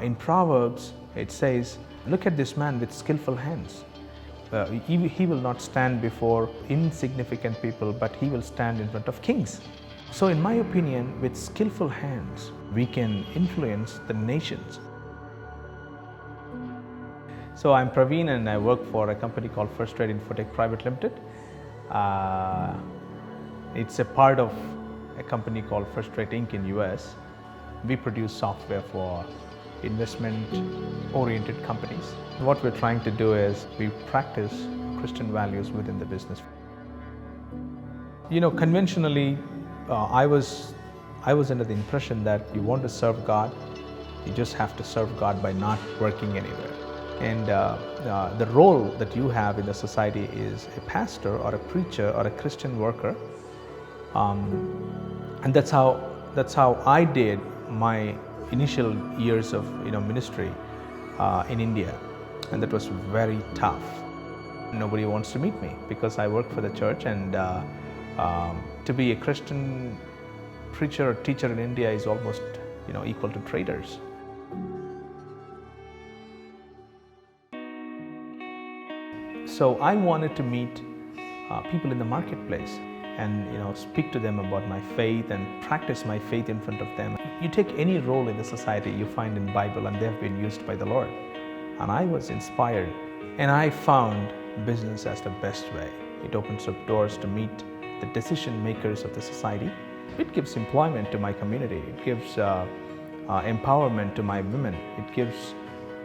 In Proverbs, it says, "Look at this man with skillful hands. He will not stand before insignificant people, but he will stand in front of kings." So in my opinion, with skillful hands, we can influence the nations. So I'm Praveen and I work for a company called First Rate Infotech Private Limited. It's a part of a company called First Rate Inc. in US. We produce software for investment-oriented companies. What we're trying to do is we practice Christian values within the business. Conventionally, I was under the impression that you want to serve God, you just have to serve God by not working anywhere. And the role that you have in the society is a pastor or a preacher or a Christian worker. And that's how I did my initial years of ministry in India, and that was very tough. Nobody wants to meet me because I work for the church, and to be a Christian preacher or teacher in India is almost equal to traders. So I wanted to meet people in the marketplace and speak to them about my faith and practice my faith in front of them. You take any role in the society you find in the Bible and they have been used by the Lord. And I was inspired, and I found business as the best way. It opens up doors to meet the decision makers of the society. It gives employment to my community. It gives empowerment to my women. It gives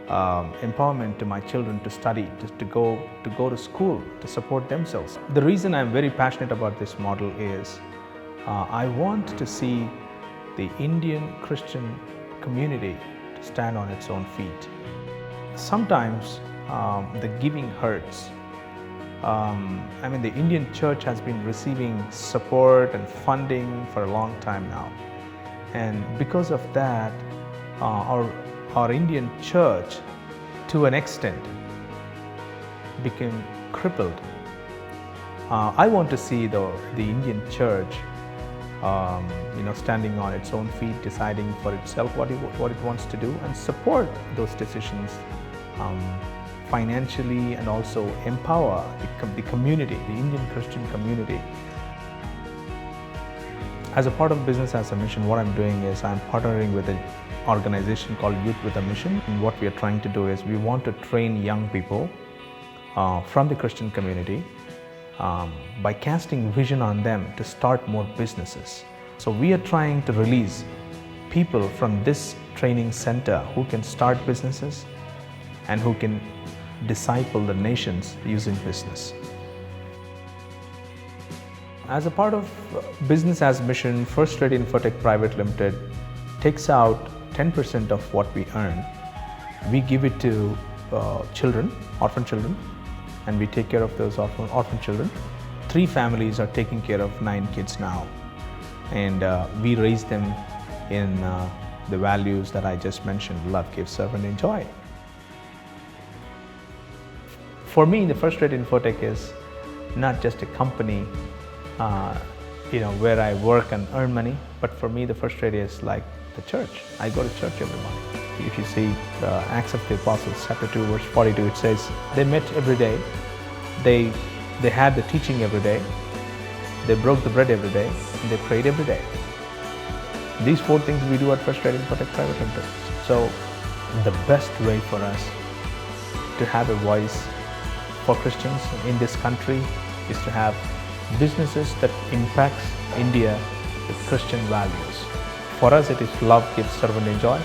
empowerment to my children to study, to go to school, to support themselves. The reason I'm very passionate about this model is I want to see the Indian Christian community to stand on its own feet. Sometimes the giving hurts. The Indian church has been receiving support and funding for a long time now, and because of that, our Indian church, to an extent, became crippled. I want to see the Indian church, standing on its own feet, deciding for itself what it wants to do, and support those decisions financially, and also empower the community, the Indian Christian community. As a part of Business as a Mission, what I'm doing is I'm partnering with an organization called Youth with a Mission. And what we are trying to do is we want to train young people from the Christian community by casting vision on them to start more businesses. So we are trying to release people from this training center who can start businesses and who can disciple the nations using business. As a part of Business as Mission, First Rate Infotech Private Limited takes out 10% of what we earn. We give it to children, orphan children, and we take care of those orphan children. 3 families are taking care of 9 kids now, and we raise them in the values that I just mentioned: love, give, serve, and enjoy. For me, the First Rate Infotech is not just a company where I work and earn money, but for me the First Rate is like the church. I go to church every morning. If you see Acts of the Apostles, chapter 2, verse 42, it says they met every day, they had the teaching every day, they broke the bread every day, and they prayed every day. These 4 things we do at First Rate Infotech Private Limited. So the best way for us to have a voice for Christians in this country is to have businesses that impacts India with Christian values. For us, it is love, give, serve, and enjoy.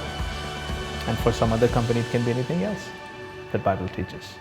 And for some other company, it can be anything else that Bible teaches.